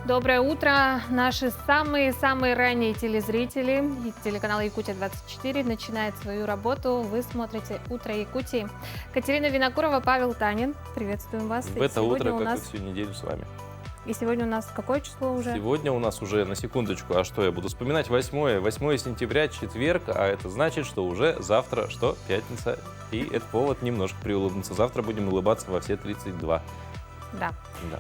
Доброе утро, наши самые-самые ранние телезрители. Телеканал Якутия-24 начинает свою работу. Вы смотрите «Утро Якутии». Катерина Винокурова, Павел Танин. Приветствуем вас. В это утро, как и всю неделю с вами. И сегодня у нас какое число уже? Сегодня у нас уже, на секундочку, а что я буду вспоминать? 8 сентября, четверг, а это значит, что уже завтра, что? Пятница. И это повод немножко приулыбнуться. Завтра будем улыбаться во все 32. Да.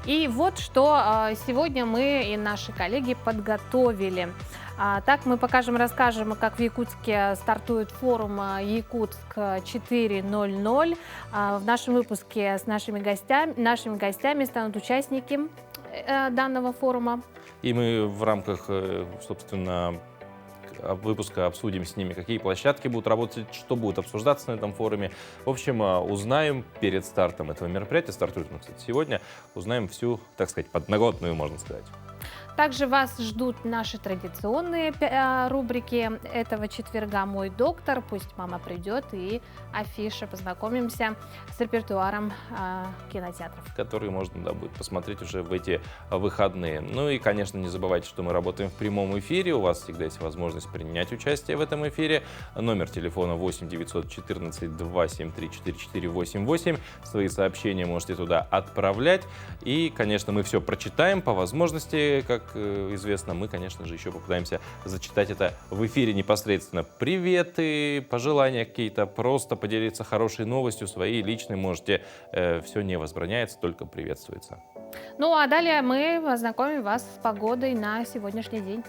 И вот что сегодня мы и наши коллеги подготовили. Так мы расскажем, как в Якутске стартует форум Якутск 4.0.0. В нашем выпуске с нашими гостями станут участники данного форума. И мы в рамках, собственно, выпуска обсудим с ними, какие площадки будут работать, что будет обсуждаться на этом форуме. В общем, узнаем перед стартом этого мероприятия, стартует оно, кстати, сегодня, узнаем всю, так сказать, подноготную, можно сказать. Также вас ждут наши традиционные рубрики этого четверга «Мой доктор», «Пусть мама придет» и афиша. Познакомимся с репертуаром кинотеатров, которые можно будет посмотреть уже в эти выходные. Ну и, конечно, не забывайте, что мы работаем в прямом эфире. У вас всегда есть возможность принять участие в этом эфире. Номер телефона 8 914 273 4488. Свои сообщения можете туда отправлять. И, конечно, мы все прочитаем по возможности, как известно, мы, конечно же, еще попытаемся зачитать это в эфире непосредственно. Приветы, пожелания какие-то, просто поделиться хорошей новостью своей, личной можете. Все не возбраняется, только приветствуется. Ну а далее мы ознакомим вас с погодой на сегодняшний день.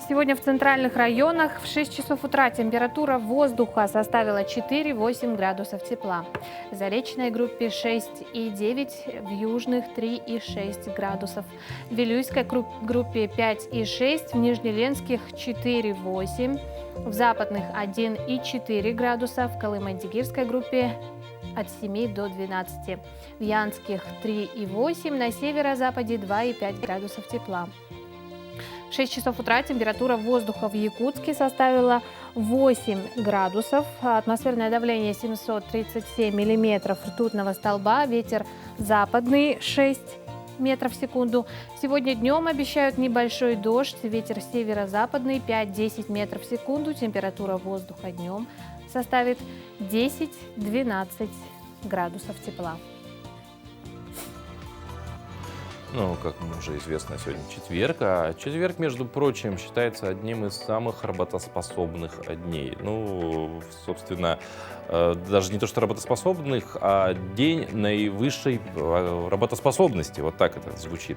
Сегодня в центральных районах в 6 часов утра температура воздуха составила 4-8 градусов тепла. В Заречной группе 6,9, в южных 3,6 градусов. В Вилюйской группе 5,6, в Нижнеленских 4,8, в западных 1,4 градуса, в Колыман-Дигирской группе от 7 до 12, в Янских 3,8, на северо-западе 2,5 градусов тепла. В 6 часов утра температура воздуха в Якутске составила 8 градусов, атмосферное давление 737 миллиметров ртутного столба, ветер западный 6 метров в секунду. Сегодня днем обещают небольшой дождь, ветер северо-западный 5-10 метров в секунду, температура воздуха днем составит 10-12 градусов тепла. Ну, как уже известно, сегодня четверг, а четверг, между прочим, считается одним из самых работоспособных дней. Ну, собственно, даже не то, что работоспособных, а день наивысшей работоспособности. Вот так это звучит.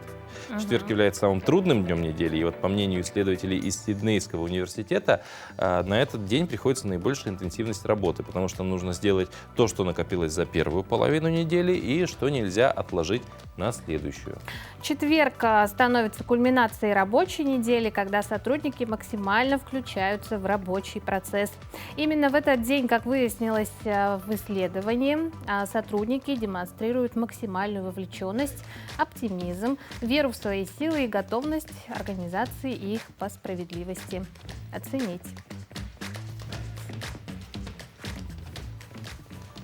Четверг является самым трудным днем недели, и вот по мнению исследователей из Сиднейского университета, на этот день приходится наибольшая интенсивность работы, потому что нужно сделать то, что накопилось за первую половину недели, и что нельзя отложить на следующую. Четверг становится кульминацией рабочей недели, когда сотрудники максимально включаются в рабочий процесс. Именно в этот день, как выяснилось в исследовании, сотрудники демонстрируют максимальную вовлеченность, оптимизм, веру в свои силы и готовность организации их по справедливости оценить.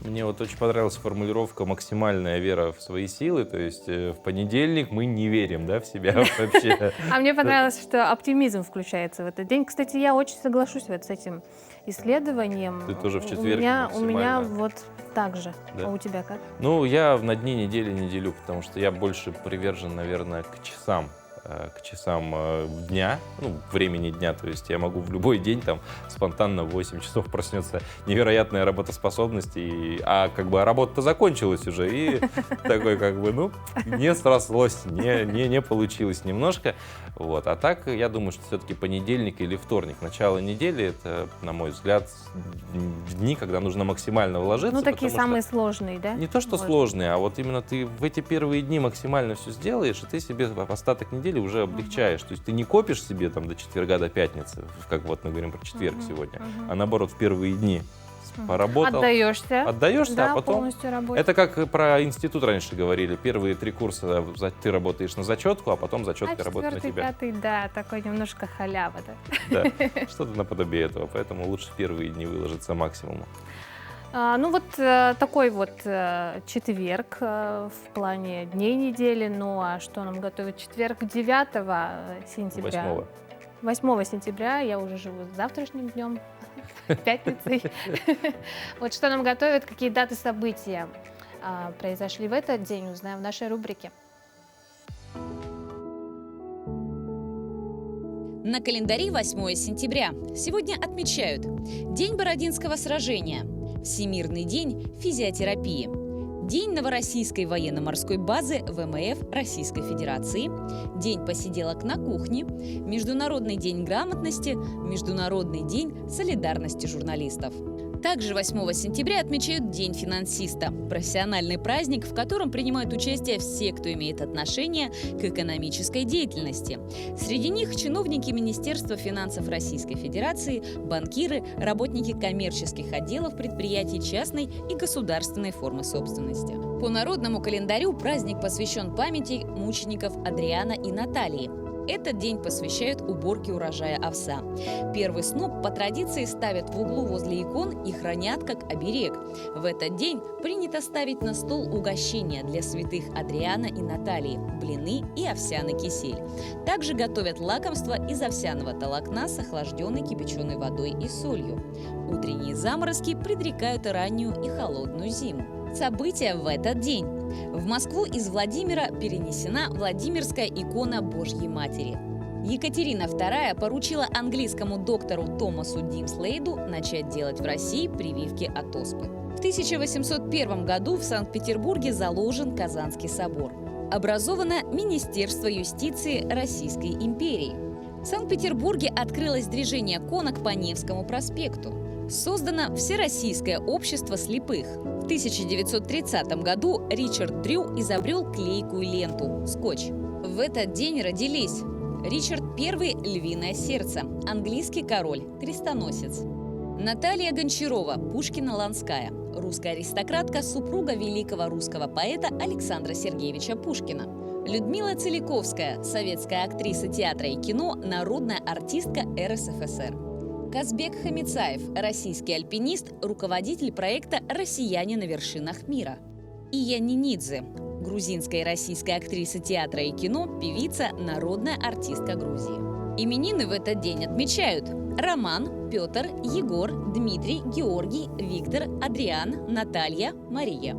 Мне вот очень понравилась формулировка «максимальная вера в свои силы», то есть в понедельник мы не верим, да, в себя вообще. А мне понравилось, что оптимизм включается в этот день. Кстати, я очень соглашусь с этим исследованием. Ты тоже в четверг У меня вот так же. Да? А у тебя как? Ну, я на дни недели не делю, потому что я больше привержен, наверное, к часам дня, ну, времени дня, то есть я могу в любой день там спонтанно в 8 часов проснется невероятная работоспособность, а как бы работа-то закончилась уже, и такой как бы, ну, не срослось, не получилось немножко, вот, а так я думаю, что все-таки понедельник или вторник, начало недели, это, на мой взгляд, дни, когда нужно максимально вложиться. Ну, такие самые сложные, да? Не то, что сложные, а вот именно ты в эти первые дни максимально все сделаешь, и ты себе в остаток недели уже облегчаешь. То есть ты не копишь себе там до четверга, до пятницы, как вот мы говорим про четверг сегодня, а наоборот в первые дни поработал. Отдаешься, да, а потом полностью работаешь. Это как про институт раньше говорили. Первые 3 курса ты работаешь на зачетку, а потом зачетка работает на тебя. 4-5, да, такой немножко халява, да. Да, что-то наподобие этого. Поэтому лучше в первые дни выложиться максимуму. Ну вот такой вот четверг в плане дней недели. Ну а что нам готовит четверг 9 сентября? 8-го. 8 сентября я уже живу с завтрашним днем, пятницей. Вот что нам готовят, какие даты события произошли в этот день, узнаем в нашей рубрике. На календаре 8 сентября. Сегодня отмечают День Бородинского сражения, Всемирный день физиотерапии, День Новороссийской военно-морской базы ВМФ Российской Федерации, День посиделок на кухне, Международный день грамотности, Международный день солидарности журналистов. Также 8 сентября отмечают День финансиста – профессиональный праздник, в котором принимают участие все, кто имеет отношение к экономической деятельности. Среди них чиновники Министерства финансов Российской Федерации, банкиры, работники коммерческих отделов предприятий частной и государственной формы собственности. По народному календарю праздник посвящен памяти мучеников Адриана и Натальи. Этот день посвящают уборке урожая овса. Первый сноп по традиции ставят в углу возле икон и хранят как оберег. В этот день принято ставить на стол угощения для святых Адриана и Натальи, блины и овсяный кисель. Также готовят лакомства из овсяного толокна с охлажденной кипяченой водой и солью. Утренние заморозки предрекают раннюю и холодную зиму. События в этот день. В Москву из Владимира перенесена Владимирская икона Божьей Матери. Екатерина II поручила английскому доктору Томасу Димслейду начать делать в России прививки от оспы. В 1801 году в Санкт-Петербурге заложен Казанский собор. Образовано Министерство юстиции Российской империи. В Санкт-Петербурге открылось движение конок по Невскому проспекту. Создано Всероссийское общество слепых. В 1930 году Ричард Дрю изобрел клейкую ленту – скотч. В этот день родились Ричард I – львиное сердце, английский король, крестоносец. Наталья Гончарова, Пушкина-Ланская, русская аристократка, супруга великого русского поэта Александра Сергеевича Пушкина. Людмила Целиковская, советская актриса театра и кино, народная артистка РСФСР. Казбек Хамицаев, российский альпинист, руководитель проекта «Россияне на вершинах мира». Ия Нинидзе, грузинская и российская актриса театра и кино, певица, народная артистка Грузии. Именины в этот день отмечают Роман, Петр, Егор, Дмитрий, Георгий, Виктор, Адриан, Наталья, Мария.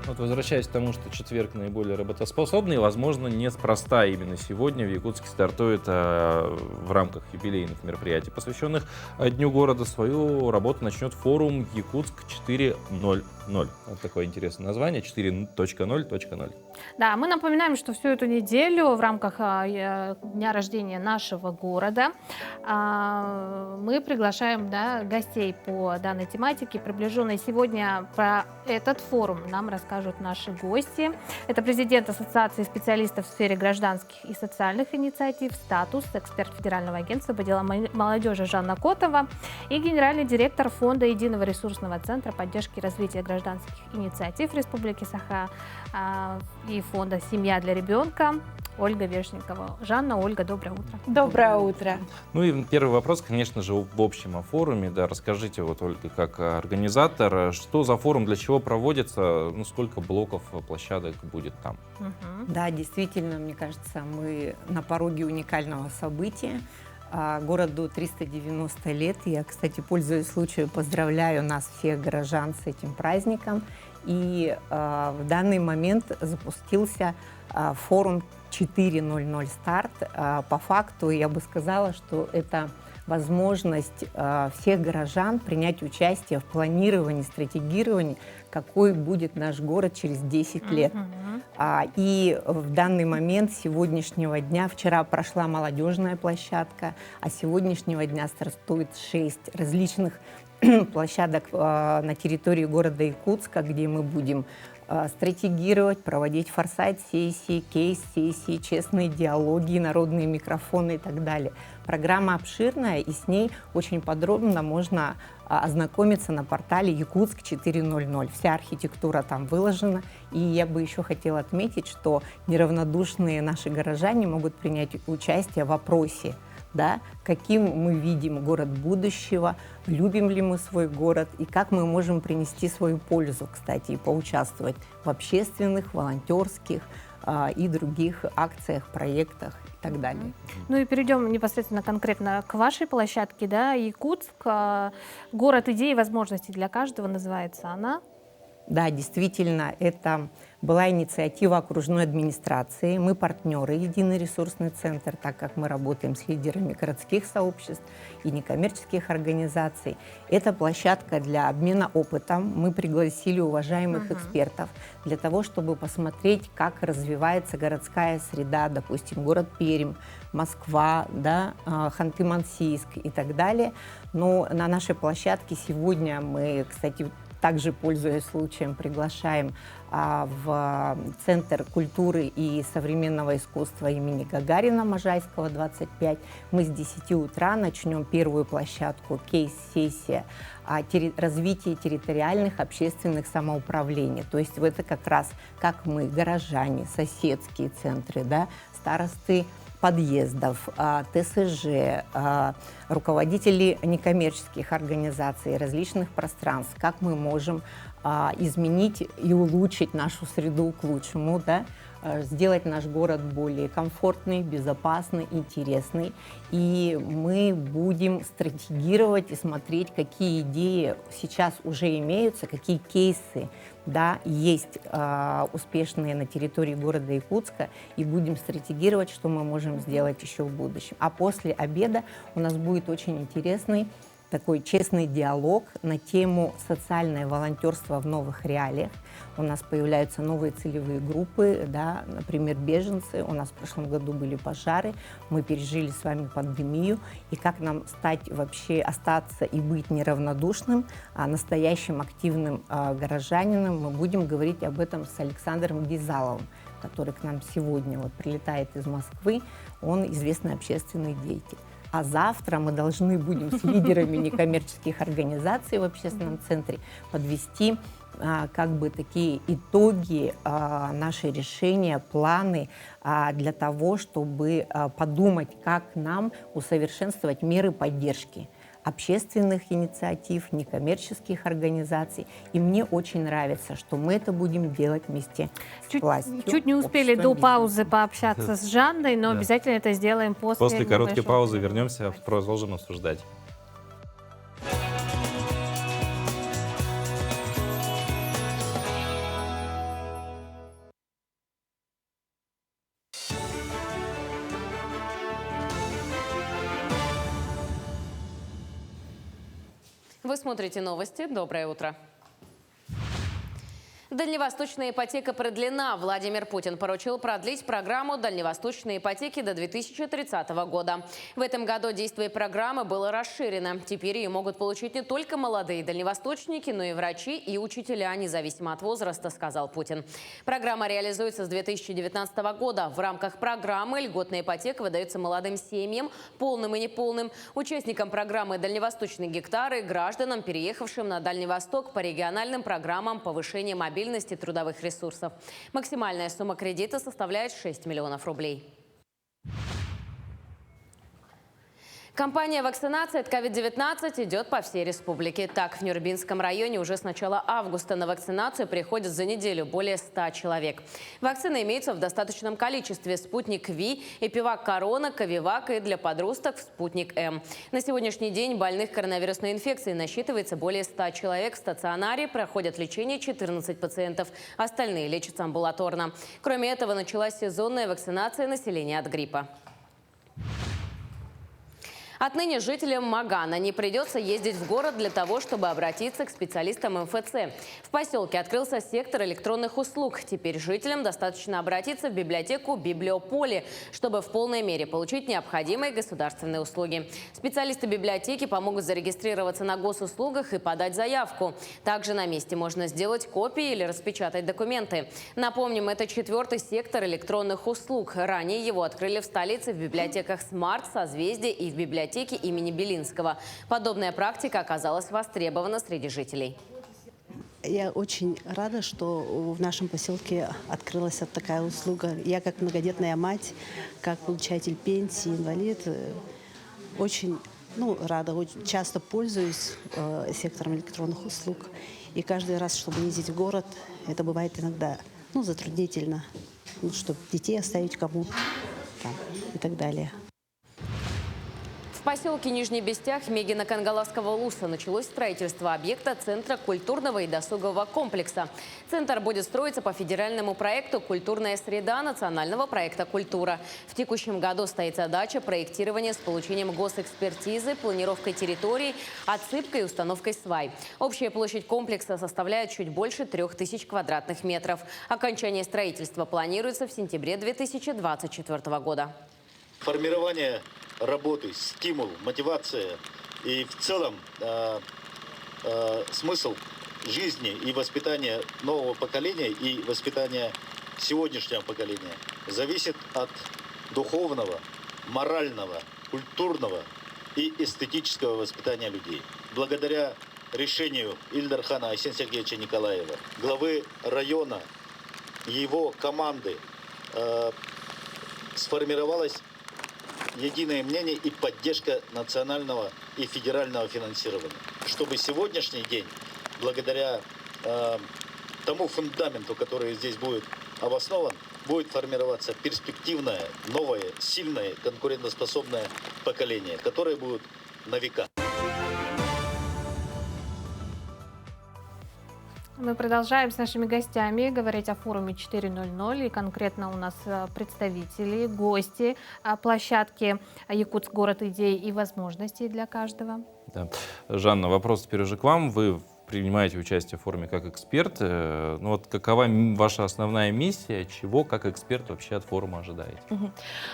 Вот возвращаясь к тому, что четверг наиболее работоспособный, возможно, неспроста именно сегодня в Якутске стартует в рамках юбилейных мероприятий, посвященных Дню города, свою работу начнет форум Якутск 4.0.0. Вот такое интересное название, 4.0.0.0. Да, мы напоминаем, что всю эту неделю в рамках дня рождения нашего города мы приглашаем гостей по данной тематике, приближенной. Сегодня про этот форум нам расскажут наши гости. Это президент Ассоциации специалистов в сфере гражданских и социальных инициатив «Статус», эксперт Федерального агентства по делам молодежи Жанна Котова и генеральный директор Фонда Единого ресурсного центра поддержки и развития гражданских инициатив Республики Саха и Фонда «Семья для ребенка» Ольга Вешникова. Жанна, Ольга, доброе утро. Доброе утро. Ну и первый вопрос, конечно же, в общем о форуме. Да, расскажите, вот, Ольга, как организатор, что за форум, для чего проводится, ну, сколько блоков, площадок будет там? Да, действительно, мне кажется, мы на пороге уникального события. Городу 390 лет. Я, кстати, пользуясь случаем, поздравляю нас всех горожан с этим праздником. И в данный момент запустился форум 4.0.0 старт. По факту я бы сказала, что это возможность всех горожан принять участие в планировании, стратегировании, какой будет наш город через 10 лет. И в данный момент сегодняшнего дня, вчера прошла молодежная площадка, а сегодняшнего дня стартует 6 различных площадок на территории города Якутска, где мы будем стратегировать, проводить форсайт-сессии, кейс-сессии, честные диалоги, народные микрофоны и так далее. Программа обширная, и с ней очень подробно можно ознакомиться на портале Якутск 4.0.0. Вся архитектура там выложена. И я бы еще хотела отметить, что неравнодушные наши горожане могут принять участие в опросе да, каким мы видим город будущего, любим ли мы свой город и как мы можем принести свою пользу, кстати, и поучаствовать в общественных, волонтерских и других акциях, проектах и так далее. Ну и перейдем непосредственно конкретно к вашей площадке, да, Якутск, город идей и возможностей для каждого называется она. Да, действительно, это была инициатива окружной администрации. Мы партнеры «Единый ресурсный центр», так как мы работаем с лидерами городских сообществ и некоммерческих организаций. Это площадка для обмена опытом. Мы пригласили уважаемых экспертов для того, чтобы посмотреть, как развивается городская среда, допустим, город Пермь, Москва, да, Ханты-Мансийск и так далее. Но на нашей площадке сегодня мы, кстати, также, пользуясь случаем, приглашаем в Центр культуры и современного искусства имени Гагарина Можайского, 25. Мы с 10 утра начнем первую площадку, кейс-сессия развития территориальных общественных самоуправлений. То есть это как раз как мы, горожане, соседские центры, да, старосты подъездов, ТСЖ, руководители некоммерческих организаций, различных пространств, как мы можем изменить и улучшить нашу среду к лучшему, да, сделать наш город более комфортный, безопасный, интересный. И мы будем стратегировать и смотреть, какие идеи сейчас уже имеются, какие кейсы, да, есть успешные на территории города Якутска, и будем стратегировать, что мы можем сделать еще в будущем. А после обеда у нас будет очень интересный такой честный диалог на тему социальное волонтерство в новых реалиях. У нас появляются новые целевые группы, да, например, беженцы. У нас в прошлом году были пожары, мы пережили с вами пандемию. И как нам стать вообще, остаться и быть неравнодушным, настоящим активным горожанином, мы будем говорить об этом с Александром Гизаловым, который к нам сегодня вот прилетает из Москвы. Он известный общественный деятель. А завтра мы должны будем с лидерами некоммерческих организаций в общественном центре подвести как бы такие итоги, наши решения, планы для того, чтобы подумать, как нам усовершенствовать меры поддержки общественных инициатив, некоммерческих организаций. И мне очень нравится, что мы это будем делать вместе с властью. Чуть не успели до паузы пообщаться с Жанной, но обязательно это сделаем После короткой небольшого паузы перерыва. вернемся, продолжим обсуждать. Вы смотрите новости. Доброе утро. Дальневосточная ипотека продлена. Владимир Путин поручил продлить программу дальневосточной ипотеки до 2030 года. В этом году действие программы было расширено. Теперь ее могут получить не только молодые дальневосточники, но и врачи и учителя, независимо от возраста, сказал Путин. Программа реализуется с 2019 года. В рамках программы льготная ипотека выдается молодым семьям, полным и неполным, участникам программы «Дальневосточные гектары», гражданам, переехавшим на Дальний Восток по региональным программам повышения мобильности трудовых ресурсов. Максимальная сумма кредита составляет 6 миллионов рублей. Кампания вакцинации от COVID-19 идет по всей республике. Так, в Нюрбинском районе уже с начала августа на вакцинацию приходят за неделю более 100 человек. Вакцины имеются в достаточном количестве: «Спутник Ви», «Эпивак Корона», «Ковивак» и для подросток «Спутник М». На сегодняшний день больных коронавирусной инфекцией насчитывается более 100 человек. В стационаре проходят лечение 14 пациентов. Остальные лечатся амбулаторно. Кроме этого, началась сезонная вакцинация населения от гриппа. Отныне жителям Магана не придется ездить в город для того, чтобы обратиться к специалистам МФЦ. В поселке открылся сектор электронных услуг. Теперь жителям достаточно обратиться в библиотеку «Библиополе», чтобы в полной мере получить необходимые государственные услуги. Специалисты библиотеки помогут зарегистрироваться на госуслугах и подать заявку. Также на месте можно сделать копии или распечатать документы. Напомним, это 4-й сектор электронных услуг. Ранее его открыли в столице в библиотеках «Смарт», «Созвездие» и в библиотеке имени Белинского. Подобная практика оказалась востребована среди жителей. Я очень рада, что в нашем поселке открылась такая услуга. Я как многодетная мать, как получатель пенсии, инвалид, очень, ну, рада, очень часто пользуюсь сектором электронных услуг. И каждый раз, чтобы ездить в город, это бывает иногда, ну, затруднительно, ну, чтобы детей оставить кому там, и так далее. В поселке Нижний Бестях Мегино-Кангаласского улуса началось строительство объекта Центра культурного и досугового комплекса. Центр будет строиться по федеральному проекту «Культурная среда» национального проекта «Культура». В текущем году стоит задача проектирования с получением госэкспертизы, планировкой территорий, отсыпкой и установкой свай. Общая площадь комплекса составляет чуть больше 3000 квадратных метров. Окончание строительства планируется в сентябре 2024 года. Формирование работы, стимул, мотивация и в целом смысл жизни и воспитания нового поколения и воспитания сегодняшнего поколения зависит от духовного, морального, культурного и эстетического воспитания людей. Благодаря решению Ильдархана Айсен Сергеевича Николаева, главы района, его команды, сформировалась единое мнение и поддержка национального и федерального финансирования. Чтобы сегодняшний день, благодаря тому фундаменту, который здесь будет обоснован, будет формироваться перспективное, новое, сильное, конкурентоспособное поколение, которое будет на века. Мы продолжаем с нашими гостями говорить о форуме 4.0.0. И конкретно у нас представители, гости площадки «Якутск. Город идей и возможностей для каждого». Да. Жанна, вопрос теперь уже к вам. Вы принимаете участие в форуме как эксперт. Ну вот какова ваша основная миссия? Чего как эксперт вообще от форума ожидаете?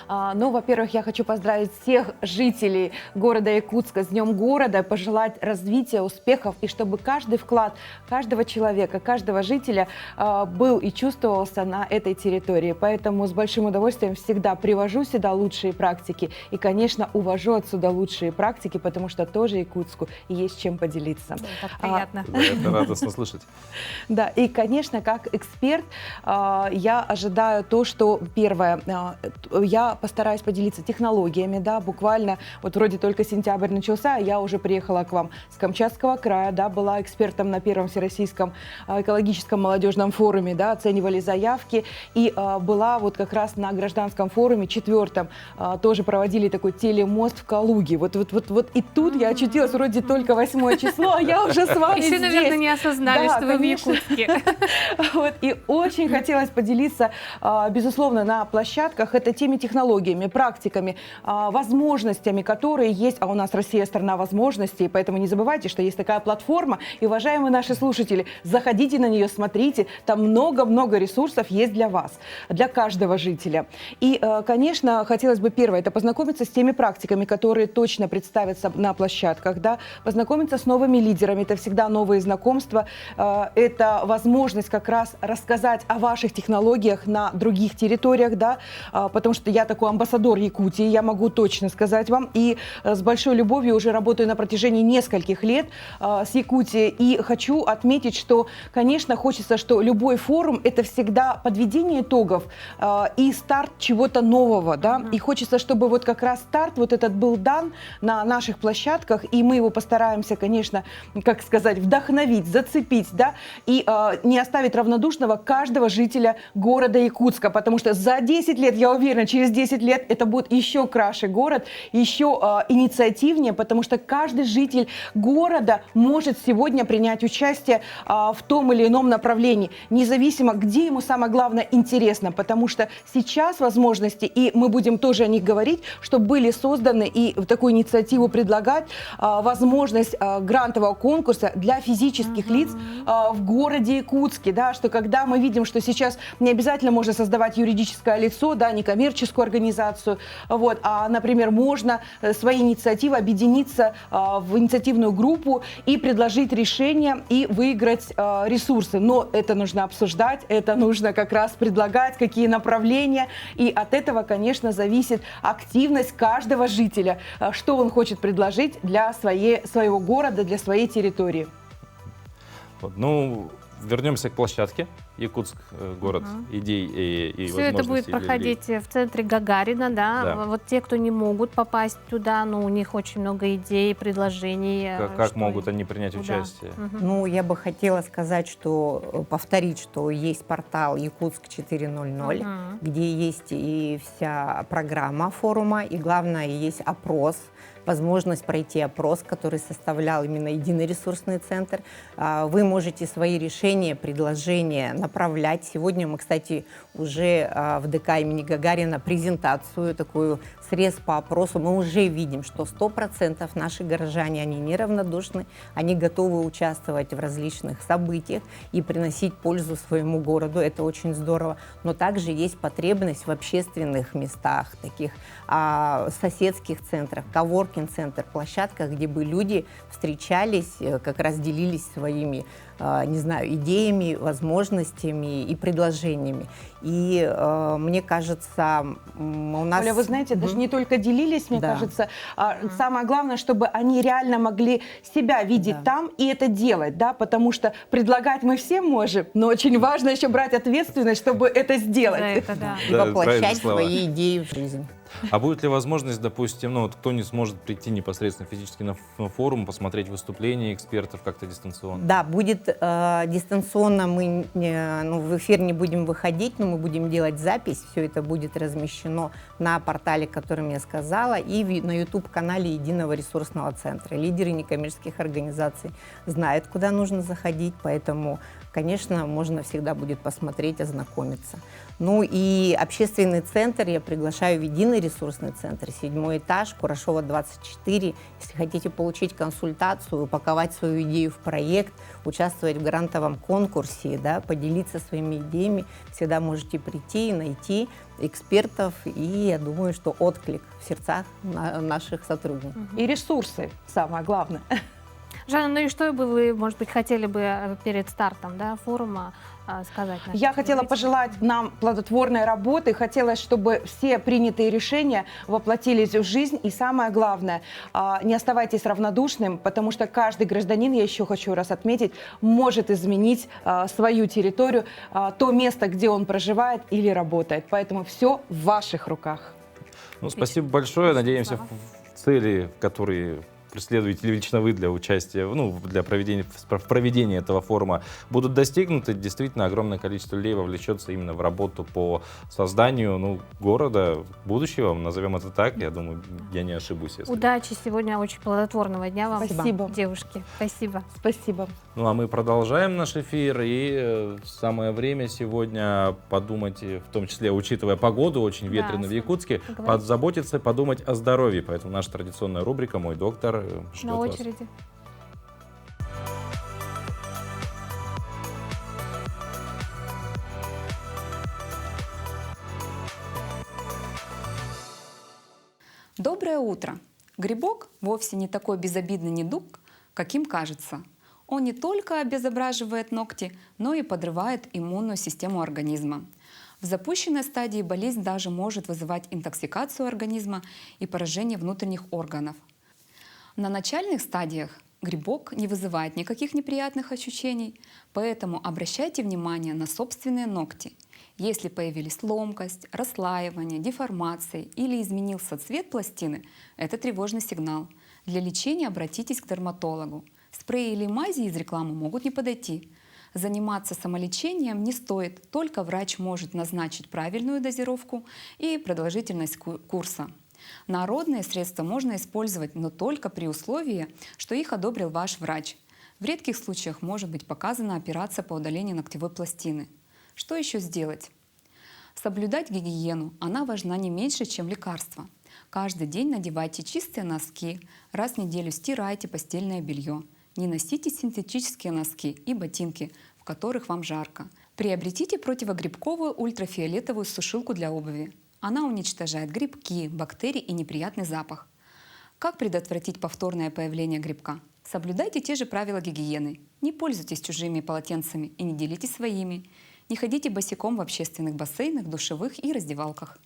Ну, во-первых, я хочу поздравить всех жителей города Якутска с Днем города, пожелать развития, успехов, и чтобы каждый вклад каждого человека, каждого жителя был и чувствовался на этой территории. Поэтому с большим удовольствием всегда привожу сюда лучшие практики и, конечно, увожу отсюда лучшие практики, потому что тоже Якутску есть чем поделиться. Так приятно. Да, это радостно слышать. Да, и, конечно, как эксперт я ожидаю то, что первое, я постараюсь поделиться технологиями, да, буквально вот вроде только сентябрь начался, я уже приехала к вам с Камчатского края, да, была экспертом на первом всероссийском экологическом молодежном форуме, да, оценивали заявки, и была вот как раз на гражданском форуме 4-м, тоже проводили такой телемост в Калуге. Вот и тут я очутилась вроде только 8 число, а я уже с вами Еще, здесь. наверное, не осознали, Да, что вы в конечно. Якутске. Вот, и очень хотелось поделиться, безусловно, на площадках это теми технологиями, практиками, возможностями, которые есть. А у нас Россия страна возможностей, поэтому не забывайте, что есть такая платформа. И, уважаемые наши слушатели, заходите на нее, смотрите, там много-много ресурсов есть для вас, для каждого жителя. И, конечно, хотелось бы первое, это познакомиться с теми практиками, которые точно представятся на площадках, да, познакомиться с новыми лидерами, это всегда новые знакомства, это возможность как раз рассказать о ваших технологиях на других территориях, да, потому что я такой амбассадор Якутии, я могу точно сказать вам, и с большой любовью уже работаю на протяжении нескольких лет с Якутией, и хочу отметить, что, конечно, хочется, что любой форум – это всегда подведение итогов и старт чего-то нового, да, и хочется, чтобы вот как раз старт вот этот был дан на наших площадках, и мы его постараемся, конечно, как сказать, вдохновить, зацепить, да, и не оставить равнодушного каждого жителя города Якутска, потому что за 10 лет, я уверена, через 10 лет это будет еще краше город, еще инициативнее, потому что каждый житель города может сегодня принять участие в том или ином направлении, независимо, где ему самое главное интересно, потому что сейчас возможности, и мы будем тоже о них говорить, что были созданы и такую инициативу предлагать, возможность грантового конкурса для физических лиц в городе Якутске, да, что когда мы видим, что сейчас не обязательно можно создавать юридическое лицо, да, некоммерческую организацию, вот, а, например, можно свои инициативы объединиться в инициативную группу и предложить решение и выиграть ресурсы. Но это нужно обсуждать, это нужно как раз предлагать, какие направления, и от этого, конечно, зависит активность каждого жителя, что он хочет предложить для своего города, для своей территории. Вот, ну, Вернемся к площадке. Якутск, город идей и Все это будет возможностей для людей. проходить в центре Гагарина, да? Да. Вот те, кто не могут попасть туда, ну, у них очень много идей, предложений. Как что могут им- они принять куда. участие? Мгм. Ну, я бы хотела сказать, что повторить, что есть портал Якутск 4.0.0, Мгм. где есть и вся программа форума, и главное, есть опрос, возможность пройти опрос, который составлял именно единый ресурсный центр. Вы можете свои решения, предложения направлять. Сегодня мы, кстати, уже в ДК имени Гагарина презентацию, такую срез по опросу. Мы уже видим, что 100% наши горожане, они неравнодушны, они готовы участвовать в различных событиях и приносить пользу своему городу. Это очень здорово. Но также есть потребность в общественных местах, таких соседских центрах, коворкинг-центр, площадках, где бы люди встречались, как раз делились своими, не знаю, идеями, возможностями и предложениями. И мне кажется, у нас... Оля, вы знаете, даже не только делились, мне Да. кажется, самое главное, чтобы они реально могли себя видеть Да. там и это делать, да, потому что предлагать мы все можем, но очень важно еще брать ответственность, чтобы это сделать. За это, да. и Да, воплощать правильные слова. свои идеи в жизнь. А будет ли возможность, допустим, ну, вот кто не сможет прийти непосредственно физически на форум, посмотреть выступления экспертов как-то дистанционно? Да, будет дистанционно, мы в эфир не будем выходить, но мы будем делать запись, все это будет размещено на портале, о котором я сказала, и на YouTube-канале Единого ресурсного центра. Лидеры некоммерческих организаций знают, куда нужно заходить, поэтому, конечно, можно всегда будет посмотреть, ознакомиться. Ну и общественный центр, я приглашаю в Единый ресурсный центр, 7-й этаж, Курашова, 24. Если хотите получить консультацию, упаковать свою идею в проект, участвовать в грантовом конкурсе, да, поделиться своими идеями, всегда можете прийти и найти экспертов, и я думаю, что отклик в сердцах наших сотрудников. И ресурсы, самое главное. Жанна, ну и что бы вы, может быть, хотели бы перед стартом, да, форума сказать? нашим Я хотела телезрителям? пожелать нам плодотворной работы, хотелось, чтобы все принятые решения воплотились в жизнь. И самое главное, не оставайтесь равнодушным, потому что каждый гражданин, я еще хочу раз отметить, может изменить свою территорию, то место, где он проживает или работает. Поэтому все в ваших руках. Ну, спасибо большое. Надеемся, Слава. цели, которые преследуете лично вы для участия, ну, для проведения этого форума, будут достигнуты. Действительно, огромное количество людей вовлечется именно в работу по созданию, города будущего, назовем это так. Я думаю, я не ошибусь. Если... Удачи сегодня, очень плодотворного дня вам, Спасибо. девушки. Спасибо. Спасибо. Ну, а мы продолжаем наш эфир, и самое время сегодня подумать, в том числе, учитывая погоду, очень ветрено в Якутске, говорите. подзаботиться, подумать о здоровье. Поэтому наша традиционная рубрика «Мой доктор» ждет На вас. очереди. Доброе утро! Грибок вовсе не такой безобидный недуг, каким кажется. Он не только обезображивает ногти, но и подрывает иммунную систему организма. В запущенной стадии болезнь даже может вызывать интоксикацию организма и поражение внутренних органов. На начальных стадиях грибок не вызывает никаких неприятных ощущений, поэтому обращайте внимание на собственные ногти. Если появились ломкость, расслаивание, деформации или изменился цвет пластины, это тревожный сигнал. Для лечения обратитесь к дерматологу. Спреи или мази из рекламы могут не подойти. Заниматься самолечением не стоит, только врач может назначить правильную дозировку и продолжительность курса. Народные средства можно использовать, но только при условии, что их одобрил ваш врач. В редких случаях может быть показана операция по удалению ногтевой пластины. Что еще сделать? Соблюдать гигиену. Она важна не меньше, чем лекарства. Каждый день надевайте чистые носки, раз в неделю стирайте постельное белье. Не носите синтетические носки и ботинки, в которых вам жарко. Приобретите противогрибковую ультрафиолетовую сушилку для обуви. Она уничтожает грибки, бактерии и неприятный запах. Как предотвратить повторное появление грибка? Соблюдайте те же правила гигиены. Не пользуйтесь чужими полотенцами и не делитесь своими. Не ходите босиком в общественных бассейнах, душевых и раздевалках.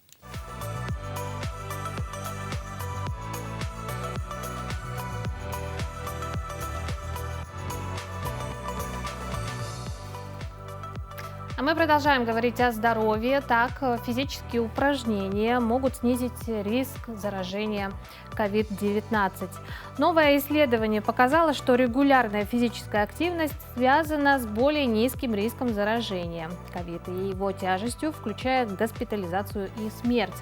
А мы продолжаем говорить о здоровье. Так, физические упражнения могут снизить риск заражения COVID-19. Новое исследование показало, что регулярная физическая активность связана с более низким риском заражения COVID и его тяжестью, включая госпитализацию и смерть.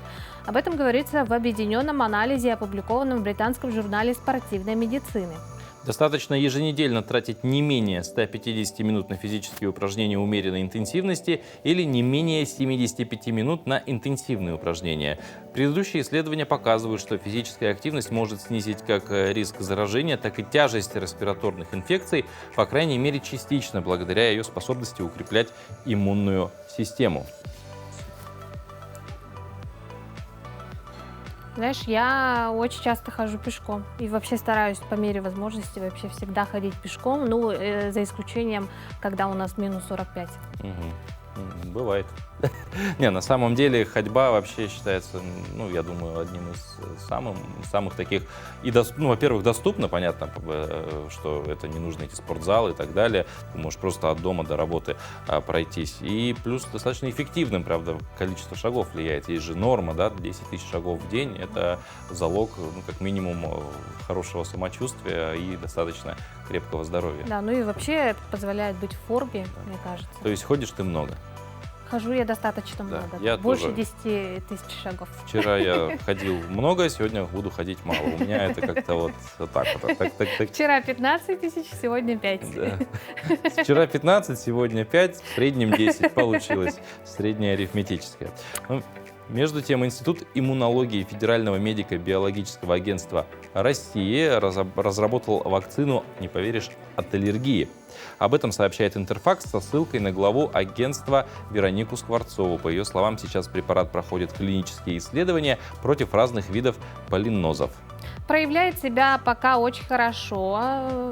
Об этом говорится в объединенном анализе, опубликованном в британском журнале спортивной медицины. Достаточно еженедельно тратить не менее 150 минут на физические упражнения умеренной интенсивности или не менее 75 минут на интенсивные упражнения. Предыдущие исследования показывают, что физическая активность может снизить как риск заражения, так и тяжесть респираторных инфекций, по крайней мере частично, благодаря ее способности укреплять иммунную систему. Знаешь, я очень часто хожу пешком и вообще стараюсь по мере возможности вообще всегда ходить пешком, ну, за исключением, когда у нас минус 45. Бывает. Не, на самом деле ходьба вообще считается, ну, я думаю, одним из самых таких, и, ну, во-первых, доступно, понятно, что это не нужно идти в спортзал и так далее, ты можешь просто от дома до работы пройтись, и плюс достаточно эффективным, правда, количество шагов влияет, есть же норма, да, 10 тысяч шагов в день, это залог, ну, как минимум, хорошего самочувствия и достаточно крепкого здоровья. Да, ну и вообще это позволяет быть в форме, мне кажется. То есть ходишь ты много? Хожу я достаточно Да, много, я больше тоже. 10 тысяч шагов. Вчера я ходил много, сегодня буду ходить мало. У меня это как-то вот так. Вчера 15 тысяч, сегодня 5. Да. Вчера 15, сегодня 5, в среднем 10 получилось. Среднее арифметическое. Ну, между тем, Институт иммунологии Федерального медико-биологического агентства России разработал вакцину, не поверишь, от аллергии. Об этом сообщает Интерфакс со ссылкой на главу агентства Веронику Скворцову. По ее словам, сейчас препарат проходит клинические исследования против разных видов полинозов. Проявляет себя пока очень хорошо,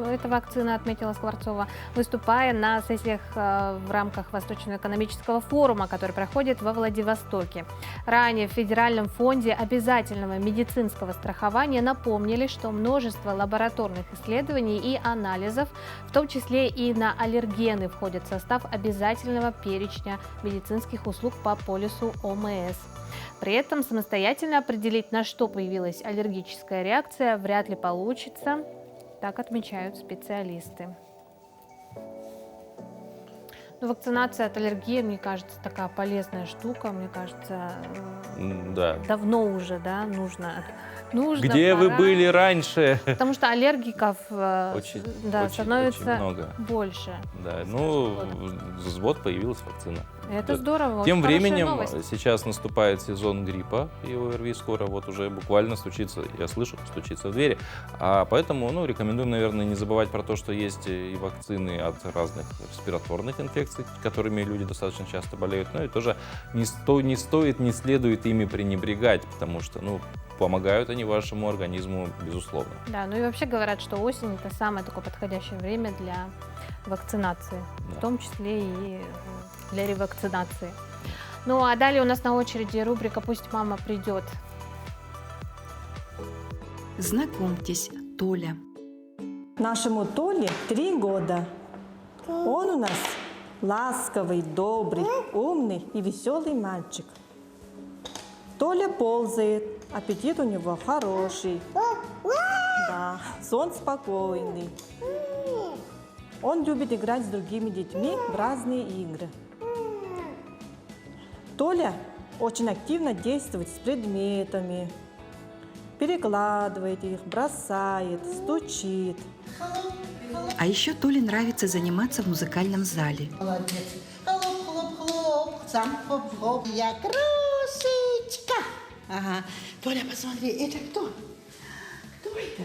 эта вакцина, отметила Скворцова, выступая на сессиях в рамках Восточного экономического форума, который проходит во Владивостоке. Ранее в Федеральном фонде обязательного медицинского страхования напомнили, что множество лабораторных исследований и анализов, в том числе и на аллергены, входят в состав обязательного перечня медицинских услуг по полису ОМС. При этом самостоятельно определить, на что появилась аллергическая реакция, вряд ли получится, так отмечают специалисты. Но вакцинация от аллергии, мне кажется, такая полезная штука. Мне кажется, да. Давно уже, да, нужно. Где вы были раньше? Потому что аллергиков очень становится много. Больше. Да, ну, вот появилась вакцина. Это здорово. Тем временем сейчас наступает сезон гриппа, и ОРВИ скоро вот уже буквально стучится, я слышу, стучится в двери. Поэтому, ну, рекомендуем, наверное, не забывать про то, что есть и вакцины от разных респираторных инфекций, которыми люди достаточно часто болеют. Ну и тоже не следует ими пренебрегать, потому что, ну, помогают они вашему организму, безусловно. Да, ну и вообще говорят, что осень – это самое такое подходящее время для вакцинации, да. В том числе и для ревакцинации. Ну а далее у нас на очереди рубрика «Пусть мама придет». Знакомьтесь, Толя. Нашему Толе 3 года. Он у нас ласковый, добрый, умный и веселый мальчик. Толя ползает, аппетит у него хороший. Да, сон спокойный. Он любит играть с другими детьми в разные игры. Толя очень активно действует с предметами, перекладывает их, бросает, стучит. А еще Толе нравится заниматься в музыкальном зале. Молодец. Хлоп-хлоп-хлоп, сам хлоп-хлоп, я красотка. Ага. Толя, посмотри, это кто? Кто это?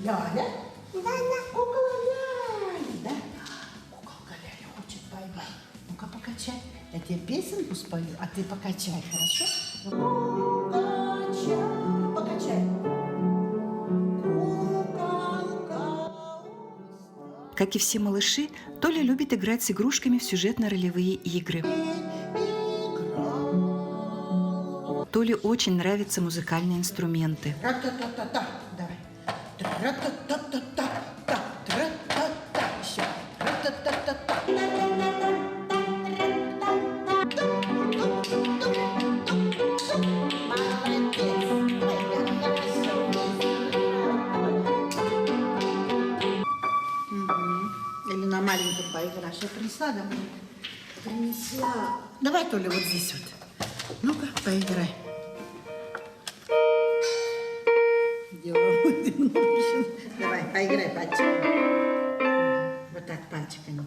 Ляля. Ляля, кукла Ляля, да? Куколка Ляля хочет бай-бай. Ну-ка, покачай. Я тебе песенку спою, а ты покачай, хорошо? Покачай, покачай. Как и все малыши, Толя любит играть с игрушками в сюжетно-ролевые игры. Толе очень нравятся музыкальные инструменты. Ра-та-та-та-та. Давай. Ра-та-та-та-та. Ра-та-та-та. Еще. Ра-та-та-та-та. принесла домой. Принесла. Давай, Толя, вот здесь вот. Ну-ка, поиграй. Давай, поиграй пальчиками. Вот так, пальчиками.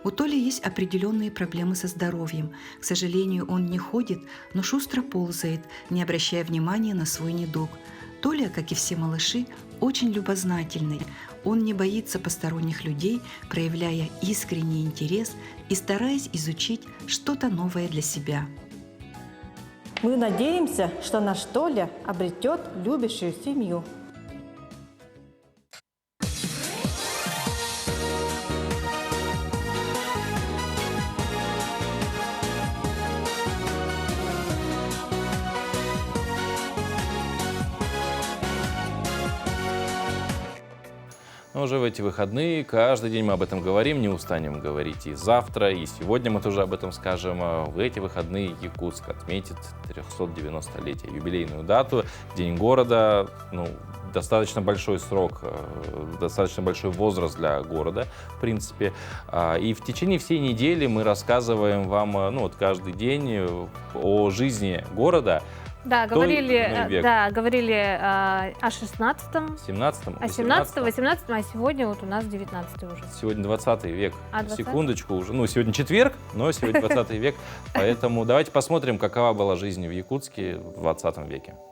У Толи есть определенные проблемы со здоровьем. К сожалению, он не ходит, но шустро ползает, не обращая внимания на свой недуг. Толя, как и все малыши, очень любознательный. Он не боится посторонних людей, проявляя искренний интерес и стараясь изучить что-то новое для себя. Мы надеемся, что наш Толя обретет любящую семью. Но уже в эти выходные каждый день мы об этом говорим, не устанем говорить и завтра, и сегодня мы тоже об этом скажем. В эти выходные Якутск отметит 390-летие, юбилейную дату, День города. Ну, достаточно большой срок, достаточно большой возраст для города, в принципе. И в течение всей недели мы рассказываем вам, ну, вот каждый день о жизни города. Да, говорили о 16-м, 17-м, о 17-м, 18-м, а сегодня вот у нас 19-й уже. Сегодня 20 век. 20-й? Секундочку уже. Ну, сегодня четверг, но сегодня 20 век. Поэтому давайте посмотрим, какова была жизнь в Якутске в 20 веке. –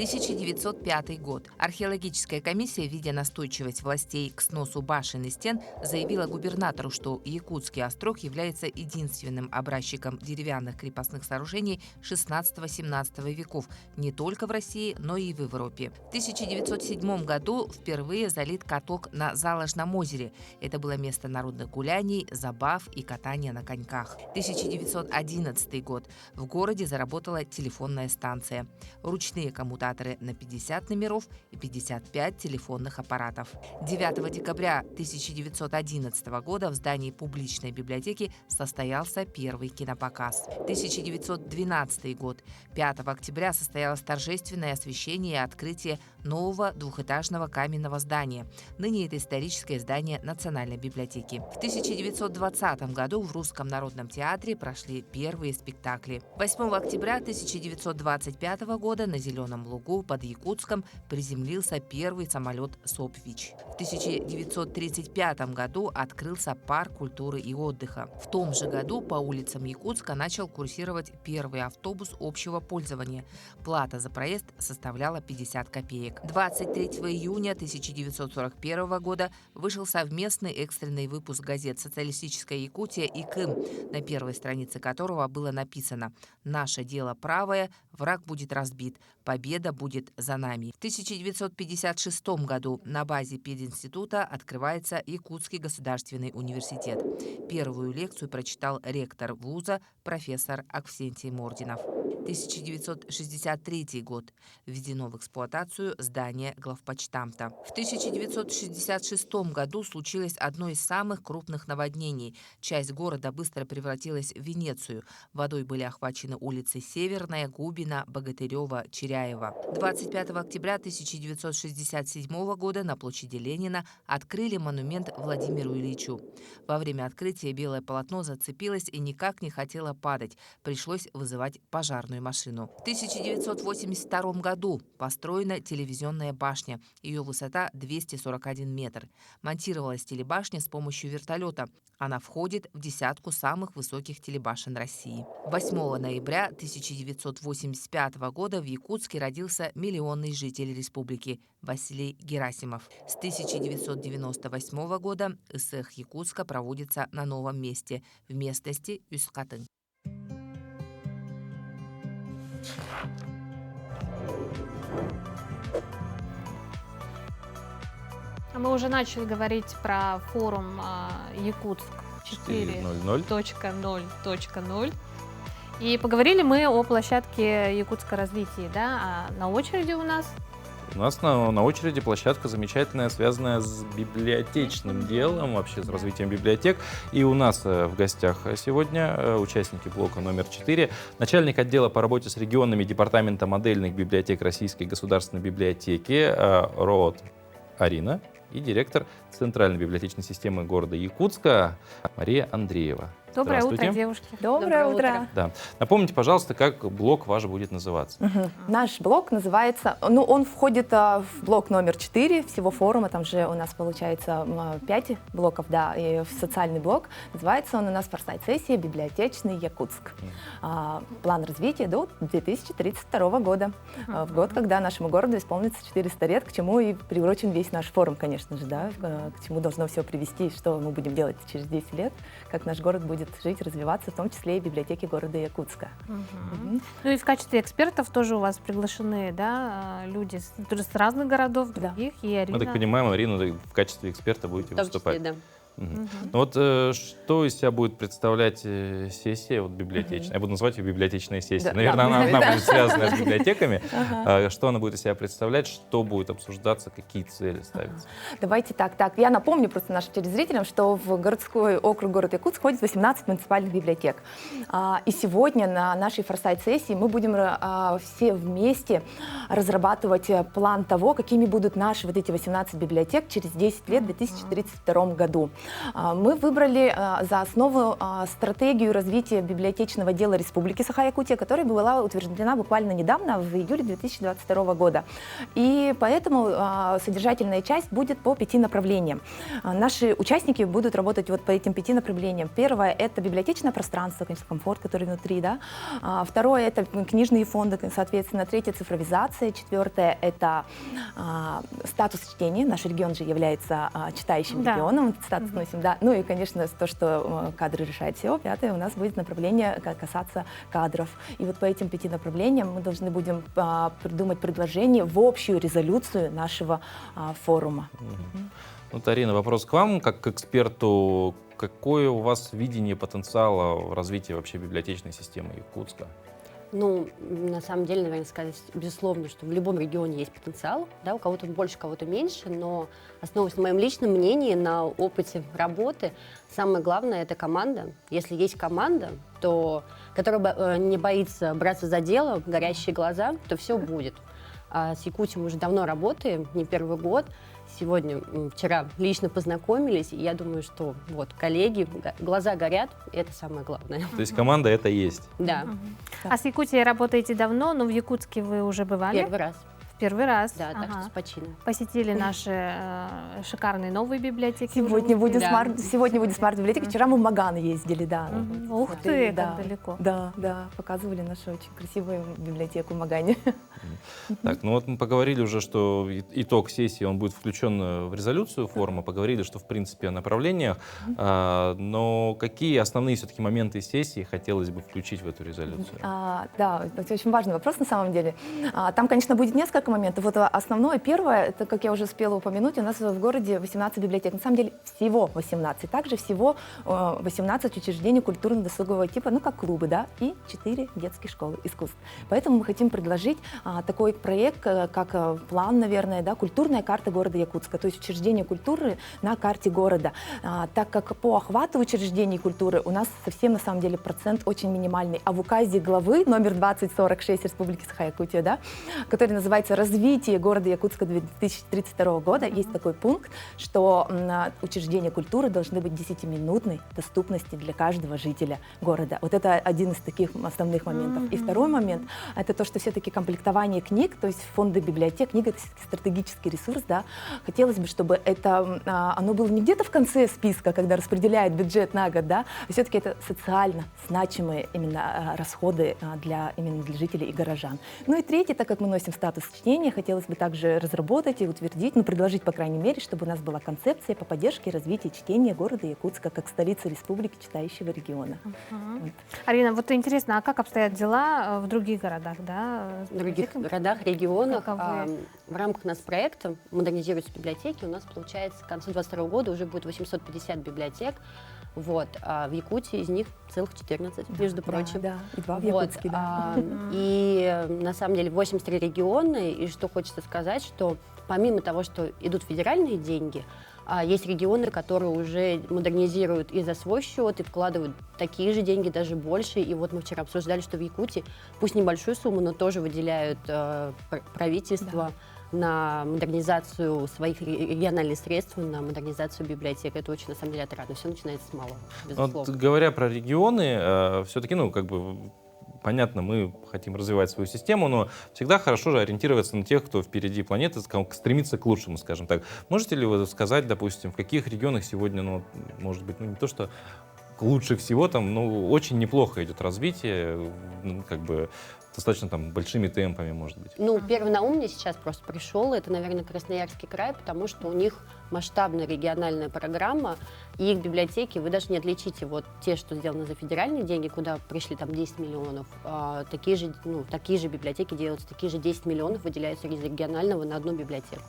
1905 год. Археологическая комиссия, видя настойчивость властей к сносу башен и стен, заявила губернатору, что Якутский острог является единственным образчиком деревянных крепостных сооружений 16-17 веков не только в России, но и в Европе. В 1907 году впервые залит каток на Заложном озере. Это было место народных гуляний, забав и катания на коньках. 1911 год. В городе заработала телефонная станция. Ручные коммутаторы на 50 номеров и 55 телефонных аппаратов. 9 декабря 1911 года в здании публичной библиотеки состоялся первый кинопоказ. 1912 год. 5 октября состоялось торжественное освящение и открытие нового двухэтажного каменного здания. Ныне это историческое здание Национальной библиотеки. В 1920 году в Русском народном театре прошли первые спектакли. 8 октября 1925 года на Зеленом лугу под Якутском приземлился первый самолет «Сопвич». В 1935 году открылся парк культуры и отдыха. В том же году по улицам Якутска начал курсировать первый автобус общего пользования. Плата за проезд составляла 50 копеек. 23 июня 1941 года вышел совместный экстренный выпуск газет «Социалистическая Якутия» и «Кым», на первой странице которого было написано: «Наше дело правое, враг будет разбит, победа будет за нами». В 1956 году на базе пединститута открывается Якутский государственный университет. Первую лекцию прочитал ректор вуза профессор Аксентий Мординов. 1963 год. Введено в эксплуатацию здание главпочтамта. В 1966 году случилось одно из самых крупных наводнений. Часть города быстро превратилась в Венецию. Водой были охвачены улицы Северная, Губина, Богатырева, Черяева. 25 октября 1967 года на площади Ленина открыли монумент Владимиру Ильичу. Во время открытия белое полотно зацепилось и никак не хотело падать. Пришлось вызывать пожарную машину. В 1982 году построена телевизионная башня. Ее высота 241 метр. Монтировалась телебашня с помощью вертолета. Она входит в десятку самых высоких телебашен России. 8 ноября 1985 года в Якутске родился миллионный житель республики Василий Герасимов. С 1998 года СЭХ Якутска проводится на новом месте в местности Юскатын. Мы уже начали говорить про форум Якутск 4.0.0.0. И поговорили мы о площадке Якутского развития. Да? А на очереди у нас У нас на очереди площадка замечательная, связанная с библиотечным делом, вообще с развитием библиотек. И у нас в гостях сегодня участники блока номер 4, начальник отдела по работе с регионами Департамента модельных библиотек Российской государственной библиотеки РООД Арина и директор Центральной библиотечной системы города Якутска Мария Андреева. Доброе утро, девушки. Доброе утро. Да. Напомните, пожалуйста, как блок ваш будет называться. Наш блок называется, ну, он входит в блок номер 4 всего форума, там же у нас получается 5 блоков, да, и социальный блок. Называется он у нас «Форсайт-сессия. Библиотечный Якутск». План развития до 2032 года. В год, когда нашему городу исполнится 400 лет, к чему и приурочен весь наш форум, конечно же, да, к чему должно все привести, что мы будем делать через 10 лет, как наш город будет жить, развиваться, в том числе и библиотеки города Якутска. Ну и в качестве экспертов тоже у вас приглашены, да, люди с разных городов, других, и Арина. Мы так понимаем, Арина, в качестве эксперта будете выступать. Числе, да. Ну вот что из себя будет представлять сессия вот, библиотечная? Я буду называть ее библиотечная сессия. Наверное, она будет связана с библиотеками. Что она будет из себя представлять, что будет обсуждаться, какие цели ставятся? Давайте так. Я напомню просто нашим телезрителям, что в городской округ город Якутск входит 18 муниципальных библиотек. И сегодня на нашей форсайт-сессии мы будем все вместе разрабатывать план того, какими будут наши вот эти 18 библиотек через 10 лет в 2032 году. Мы выбрали за основу стратегию развития библиотечного дела Республики Саха-Якутия, которая была утверждена буквально недавно, в июле 2022 года. И поэтому содержательная часть будет по 5 направлениям. Наши участники будут работать вот по этим 5 направлениям. Первое — это библиотечное пространство, конечно, комфорт, который внутри, да. Второе — это книжные фонды, соответственно. Третье — цифровизация. Четвертое — это статус чтения. Наш регион же является читающим регионом. Статус носим, да. Ну и, конечно, то, что кадры решают все. Пятое — у нас будет направление касаться кадров. И вот по этим 5 направлениям мы должны будем придумать предложение в общую резолюцию нашего форума. Вот, Арина, вопрос к вам, как к эксперту. Какое у вас видение потенциала в развитии вообще библиотечной системы Якутска? Ну, на самом деле, наверное, сказать, безусловно, что в любом регионе есть потенциал, да, у кого-то больше, у кого-то меньше, но основываясь на моем личном мнении, на опыте работы, самое главное — это команда. Если есть команда, которая не боится браться за дело, горящие глаза, то все будет. А с Якутией мы уже давно работаем, не первый год. Вчера лично познакомились, и я думаю, что вот коллеги, глаза горят, и это самое главное. То есть команда это есть? Да. А с Якутией работаете давно, но в Якутске вы уже бывали? Первый раз. Первый раз? Да, так что с почином. Посетили наши шикарные новые библиотеки? Сегодня будет смарт-библиотека. Вчера мы в Маган ездили, да. Ух ты, как далеко. Да, показывали нашу очень красивую библиотеку в Магане. Так, ну вот мы поговорили уже, что итог сессии, он будет включен в резолюцию форума, поговорили, что в принципе о направлениях, но какие основные все-таки моменты сессии хотелось бы включить в эту резолюцию? Да, это очень важный вопрос на самом деле. Там, конечно, будет несколько моментов. Вот основное, первое, это, как я уже успела упомянуть, у нас в городе 18 библиотек. На самом деле всего 18. Также всего 18 учреждений культурно-досугового типа, ну как клубы, да, и 4 детские школы искусств. Поэтому мы хотим предложить такой проект, как план, наверное, да, культурная карта города Якутска, то есть учреждение культуры на карте города. Так как по охвату учреждений культуры у нас совсем на самом деле процент очень минимальный. А в указе главы номер 2046 Республики Саха-Якутия, да, который называется «Развитие города Якутска 2032 года», есть такой пункт, что учреждения культуры должны быть 10-минутной доступности для каждого жителя города. Вот это один из таких основных моментов. И второй момент — это то, что все-таки комплектование книг, то есть фонды библиотек, книга — это стратегический ресурс, да. Хотелось бы, чтобы оно было не где-то в конце списка, когда распределяют бюджет на год, да, а все-таки это социально значимые именно расходы именно для жителей и горожан. Ну и третье, так как мы носим статус чтения, хотелось бы также разработать и утвердить, предложить, по крайней мере, чтобы у нас была концепция по поддержке и развитию чтения города Якутска как столицы республики читающего региона. Вот. Арина, вот интересно, а как обстоят дела в других городах, да? В других городах, регионах. В рамках нас проекта «Модернизируются библиотеки» у нас, получается, к концу 2022 года уже будет 850 библиотек. Вот. А в Якутии из них целых 14, между прочим. Да, и 2 в Вот. Якутске, да. И на самом деле 83 региона, и что хочется сказать, что помимо того, что идут федеральные деньги, есть регионы, которые уже модернизируют и за свой счет, и вкладывают такие же деньги, даже больше. И вот мы вчера обсуждали, что в Якутии, пусть небольшую сумму, но тоже выделяют правительство на модернизацию своих региональных средств, на модернизацию библиотек. Это очень, на самом деле, отрадно. Все начинается с малого, безусловно. Вот, говоря про регионы, все-таки, понятно, мы хотим развивать свою систему, но всегда хорошо же ориентироваться на тех, кто впереди планеты, стремится к лучшему, скажем так. Можете ли вы сказать, допустим, в каких регионах сегодня, может быть, не то, что лучше всего, очень неплохо идет развитие, достаточно большими темпами, может быть? Первый на ум мне сейчас просто пришел, это, наверное, Красноярский край, потому что у них масштабная региональная программа, и их библиотеки, вы даже не отличите те, что сделаны за федеральные деньги, куда пришли 10 миллионов, такие же библиотеки делаются, такие же 10 миллионов выделяются из регионального на одну библиотеку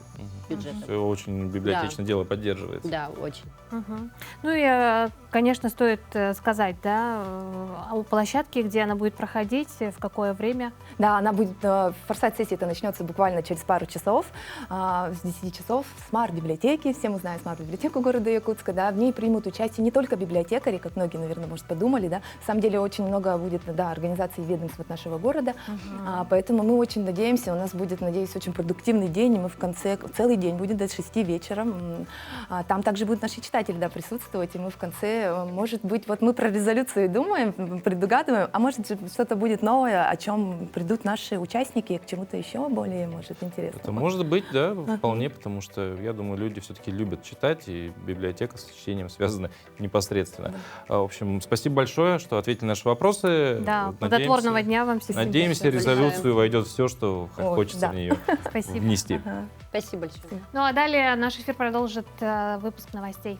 бюджета. Все очень библиотечное дело поддерживается. Да, очень. И, конечно, стоит сказать, о площадке, где она будет проходить, в какое время. Да, она будет, форсайт сессии это начнется буквально через пару часов, с 10 часов в смарт-библиотеке, все мы знаем смарт-библиотеку города Якутска, в ней примут участие не только библиотекари, как многие, наверное, может, подумали, на самом деле очень много будет, организаций и ведомств от нашего города, поэтому мы очень надеемся, у нас будет, надеюсь, очень продуктивный день, и мы в конце, целый день будет до 6 вечера, там также будут наши читатели, присутствовать, и мы в конце, может быть, мы про резолюцию думаем, предугадываем, а может, что-то будет новое, о чем придут наши участники к чему-то еще более, может, интересному. Это может быть, вполне, потому что, я думаю, люди все-таки любят читать, и библиотека с чтением связана непосредственно. В общем, спасибо большое, что ответили на наши вопросы. Да, плодотворного дня вам всем. Надеемся, в резолюцию войдет все, что хочется в нее внести. Спасибо большое. А далее наш эфир продолжит выпуск новостей.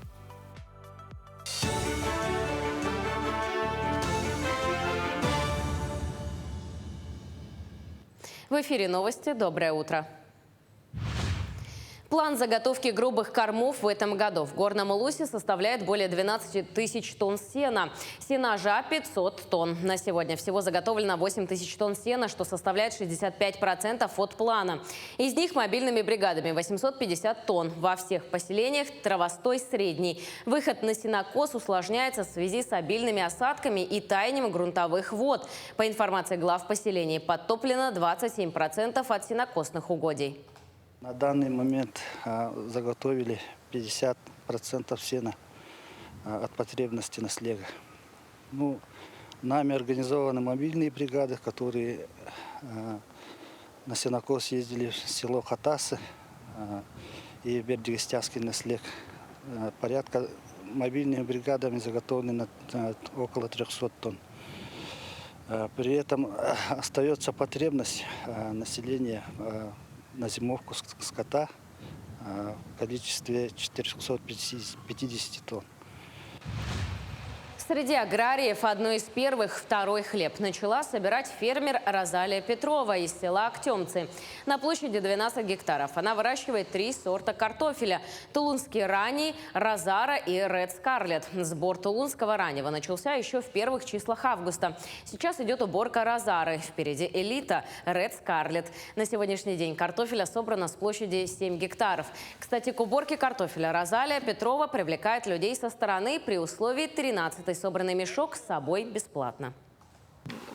В эфире новости. Доброе утро. План заготовки грубых кормов в этом году в Горном Улусе составляет более 12 тысяч тонн сена. Сенажа 500 тонн. На сегодня всего заготовлено 8 тысяч тонн сена, что составляет 65% от плана. Из них мобильными бригадами 850 тонн. Во всех поселениях травостой средний. Выход на сенокос усложняется в связи с обильными осадками и таянием грунтовых вод. По информации глав поселений, подтоплено 27% от сенокосных угодий. На данный момент заготовили 50% сена от потребности на слега. Нами организованы мобильные бригады, которые на сенокос ездили в село Хатасы и Бердигостяский на слег. Порядка мобильными бригадами заготовлено около 300 тонн. При этом остается потребность населения на зимовку скота в количестве 450 тонн. Среди аграриев одной из первых второй хлеб начала собирать фермер Розалия Петрова из села Актемцы. На площади 12 гектаров она выращивает 3 сорта картофеля – тулунский ранний, розара и ред скарлетт. Сбор тулунского раннего начался еще в первых числах августа. Сейчас идет уборка розары. Впереди элита – ред скарлетт. На сегодняшний день картофеля собрано с площади 7 гектаров. Кстати, к уборке картофеля Розалия Петрова привлекает людей со стороны при условии 13-й собранный мешок с собой бесплатно.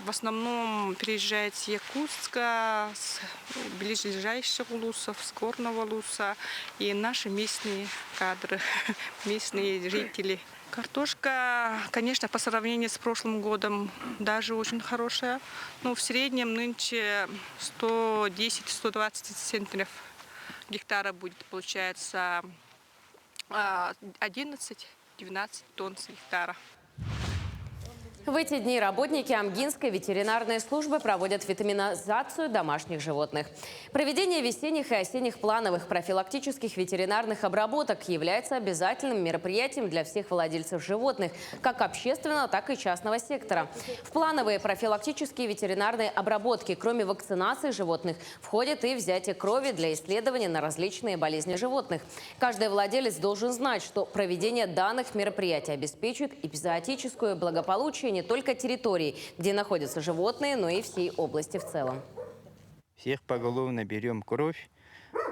В основном приезжает с Якутска, с ближайших улусов, с Горного Улуса и наши местные кадры, местные жители. Картошка, конечно, по сравнению с прошлым годом даже очень хорошая. Но в среднем нынче 110-120 центнеров гектара будет, получается, 11-12 тонн с гектара. В эти дни работники Амгинской ветеринарной службы проводят витаминизацию домашних животных. Проведение весенних и осенних плановых профилактических ветеринарных обработок является обязательным мероприятием для всех владельцев животных, как общественного, так и частного сектора. В плановые профилактические ветеринарные обработки, кроме вакцинации животных, входит и взятие крови для исследования на различные болезни животных. Каждый владелец должен знать, что проведение данных мероприятий обеспечивает эпизоотическое благополучие не только территории, где находятся животные, но и всей области в целом. Всех поголовно берем кровь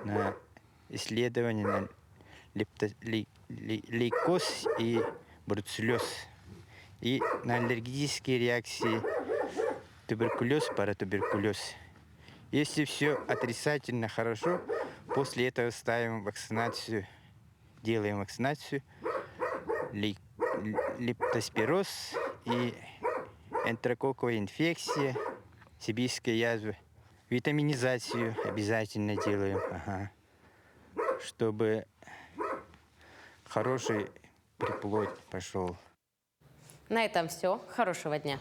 на исследование на лейкоз и бруцеллез. И на аллергические реакции туберкулез, паратуберкулез. Если все отрицательно хорошо, после этого ставим вакцинацию, делаем вакцинацию, лептоспироз и энтерококковая инфекция, сибирская язва. Витаминизацию обязательно делаем, чтобы хороший приплод пошел. На этом все. Хорошего дня.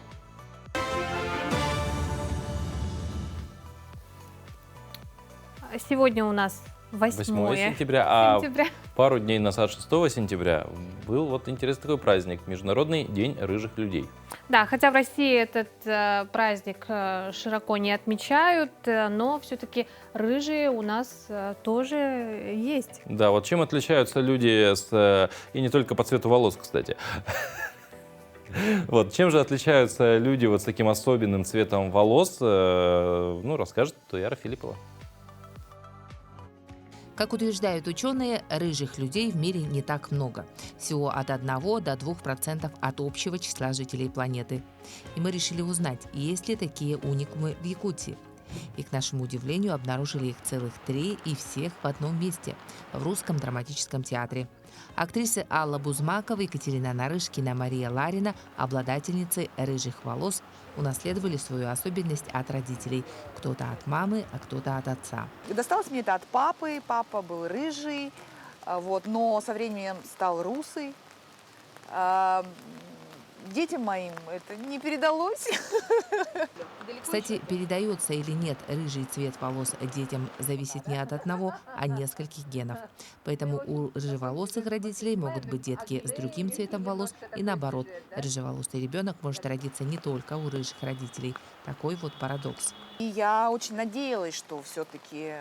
Сегодня у нас 8 сентября, а пару дней назад, 6 сентября, был вот интересный такой праздник – Международный день рыжих людей. Да, хотя в России этот праздник широко не отмечают, но все-таки рыжие у нас тоже есть. Да, вот чем отличаются люди, и не только по цвету волос, кстати. Вот, чем же отличаются люди вот с таким особенным цветом волос, ну, расскажет Туяра Филиппова. Как утверждают ученые, рыжих людей в мире не так много. Всего от 1 до 2% от общего числа жителей планеты. И мы решили узнать, есть ли такие уникумы в Якутии. И, к нашему удивлению, обнаружили их целых 3 и всех в одном месте – в Русском драматическом театре. Актрисы Алла Бузмакова, Екатерина Нарышкина, Мария Ларина, обладательницы рыжих волос, унаследовали свою особенность от родителей. Кто-то от мамы, а кто-то от отца. Досталось мне это от папы. Папа был рыжий, но со временем стал русый. Детям моим это не передалось. Кстати, передается или нет рыжий цвет волос детям зависит не от одного, а нескольких генов. Поэтому у рыжеволосых родителей могут быть детки с другим цветом волос и наоборот. Рыжеволосый ребенок может родиться не только у рыжих родителей. Такой вот парадокс. И я очень надеялась, что все-таки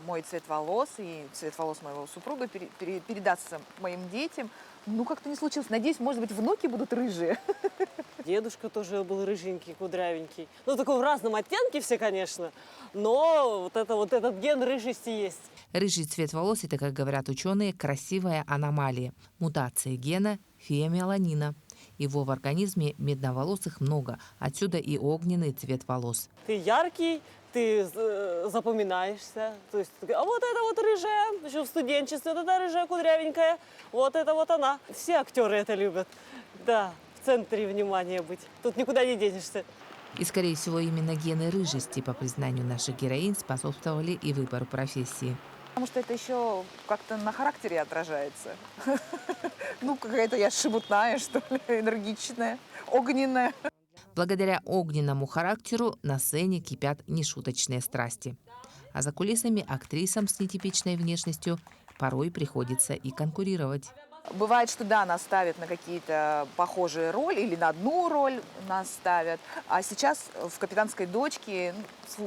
мой цвет волос и цвет волос моего супруга передастся моим детям. Ну, как-то не случилось. Надеюсь, может быть, внуки будут рыжие. Дедушка тоже был рыженький, кудрявенький. Ну, такой в разном оттенке все, конечно, но этот ген рыжести есть. Рыжий цвет волос – это, как говорят ученые, красивая аномалия. Мутация гена феомеланина. Его в организме медноволосых много. Отсюда и огненный цвет волос. Ты яркий, ты запоминаешься. То есть, а вот это вот рыжая, еще в студенчестве, вот эта рыжая кудрявенькая, вот это вот она. Все актеры это любят. Да, в центре внимания быть. Тут никуда не денешься. И, скорее всего, именно гены рыжести, по признанию наших героинь, способствовали и выбору профессии. Потому что это еще как-то на характере отражается. Ну, какая-то я шебутная, что ли, энергичная, огненная. Благодаря огненному характеру на сцене кипят нешуточные страсти. А за кулисами актрисам с нетипичной внешностью порой приходится и конкурировать. Бывает, что да, нас ставят на какие-то похожие роли или на одну роль нас ставят. А сейчас в «Капитанской дочке»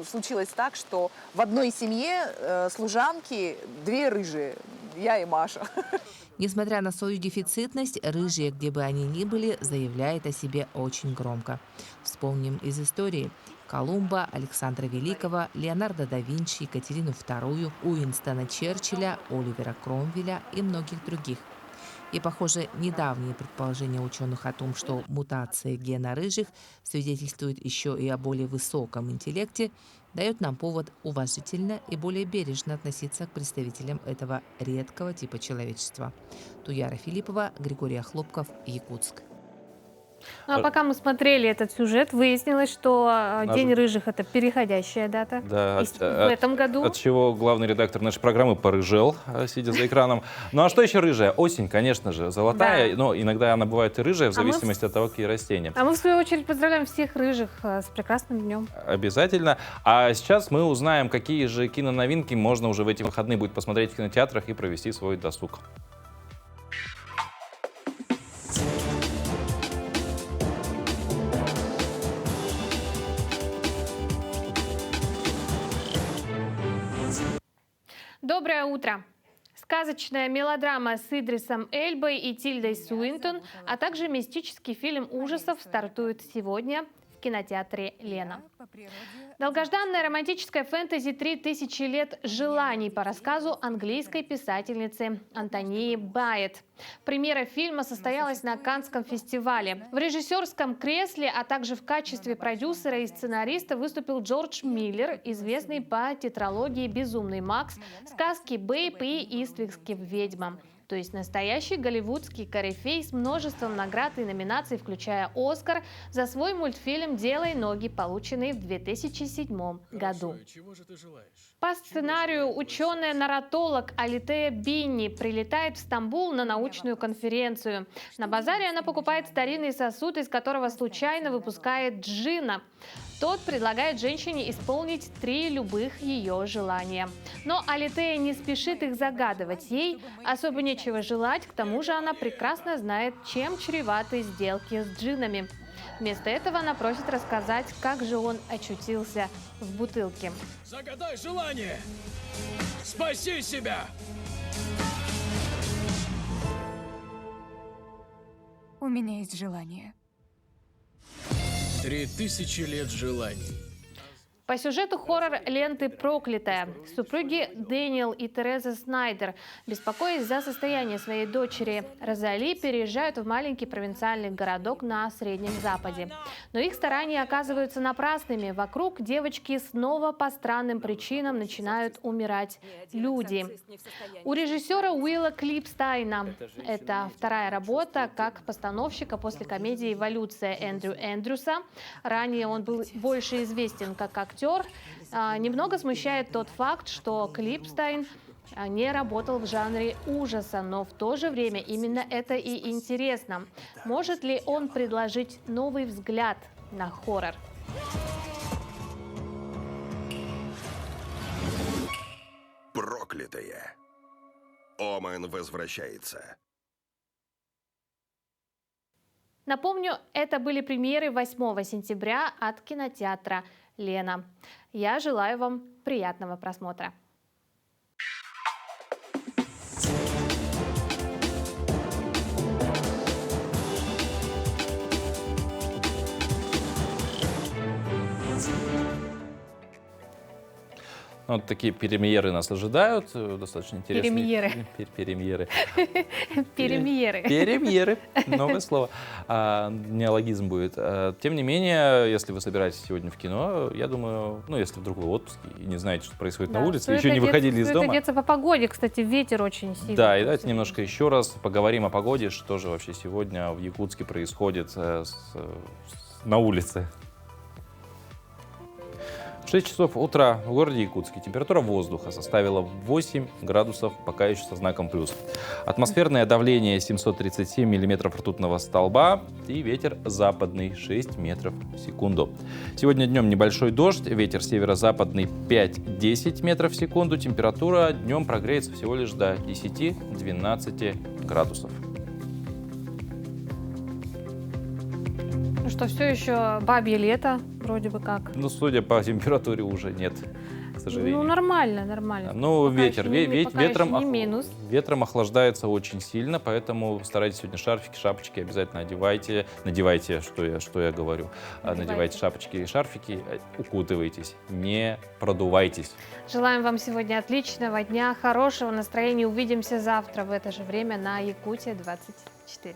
случилось так, что в одной семье служанки 2 рыжие, я и Маша. Несмотря на свою дефицитность, рыжие, где бы они ни были, заявляют о себе очень громко. Вспомним из истории. Колумба, Александра Великого, Леонардо да Винчи, Екатерину II, Уинстона Черчилля, Оливера Кромвеля и многих других. И, похоже, недавние предположения ученых о том, что мутация гена рыжих свидетельствует еще и о более высоком интеллекте, дает нам повод уважительно и более бережно относиться к представителям этого редкого типа человечества. Туяра Филиппова, Григорий Хлопков, Якутск. Ну, а пока мы смотрели этот сюжет, выяснилось, что День рыжих — это переходящая дата. Да, в этом году. От чего главный редактор нашей программы порыжел, сидя за экраном. Ну а что еще рыжая? Осень, конечно же, золотая, но иногда она бывает и рыжая, в зависимости от того, какие растения. А мы, в свою очередь, поздравляем всех рыжих с прекрасным днем. Обязательно. А сейчас мы узнаем, какие же киноновинки можно уже в эти выходные будет посмотреть в кинотеатрах и провести свой досуг. Доброе утро! Сказочная мелодрама с Идрисом Эльбой и Тильдой Суинтон, а также мистический фильм ужасов стартует сегодня в кинотеатре «Лена». Долгожданная романтическая фэнтези «3000 лет желаний» по рассказу английской писательницы Антонии Байет. Премьера фильма состоялась на Каннском фестивале. В режиссерском кресле, а также в качестве продюсера и сценариста выступил Джордж Миллер, известный по тетралогии «Безумный Макс», сказки «Бэйб» и «Иствикским ведьмам». То есть настоящий голливудский корифей с множеством наград и номинаций, включая «Оскар», за свой мультфильм «Делай ноги», полученный в 2007 году. По сценарию ученая-наратолог Алитея Бинни прилетает в Стамбул на научную конференцию. На базаре она покупает старинный сосуд, из которого случайно выпускает джинна. Тот предлагает женщине исполнить 3 любых ее желания. Но Алитея не спешит их загадывать. Ей особо нечего желать, к тому же она прекрасно знает, чем чреваты сделки с джиннами. Вместо этого она просит рассказать, как же он очутился в бутылке. Загадай желание! Спаси себя! У меня есть желание. 3000 лет желаний. По сюжету хоррор ленты «Проклятая». Супруги Дэниел и Тереза Снайдер, беспокоясь за состояние своей дочери Розали, переезжают в маленький провинциальный городок на Среднем Западе. Но их старания оказываются напрасными. Вокруг девочки снова по странным причинам начинают умирать люди. У режиссера Уилла Клипстайна это вторая работа как постановщика после комедии «Эволюция» Эндрю Эндрюса. Ранее он был больше известен как актер. Немного смущает тот факт, что Клипстайн не работал в жанре ужаса, но в то же время именно это и интересно. Может ли он предложить новый взгляд на хоррор? Проклятая. Омен возвращается. Напомню, это были премьеры 8 сентября от кинотеатра «Лена». Я желаю вам приятного просмотра. Вот такие премьеры нас ожидают, достаточно интересные. Премьеры. Премьеры. Премьеры. Новое слово. Неологизм будет. Тем не менее, если вы собираетесь сегодня в кино, я думаю, ну, если вдруг вы в отпуске и не знаете, что происходит на улице, еще не выходили из дома. Стоит одеться по погоде, кстати, ветер очень сильный. Да, и давайте немножко еще раз поговорим о погоде, что же вообще сегодня в Якутске происходит на улице. В 6 часов утра в городе Якутске температура воздуха составила 8 градусов, пока еще со знаком плюс. Атмосферное давление 737 миллиметров ртутного столба и ветер западный 6 метров в секунду. Сегодня днем небольшой дождь, ветер северо-западный 5-10 метров в секунду. Температура днем прогреется всего лишь до 10-12 градусов. Ну что, все еще бабье лето, вроде бы как. Ну, судя по температуре, уже нет, к сожалению. Ну, нормально. Ну, ветром охлаждается очень сильно, поэтому старайтесь сегодня шарфики, шапочки обязательно надевайте, что я говорю. Надевайте шапочки и шарфики, укутывайтесь, не продувайтесь. Желаем вам сегодня отличного дня, хорошего настроения. Увидимся завтра в это же время на Якутия 24.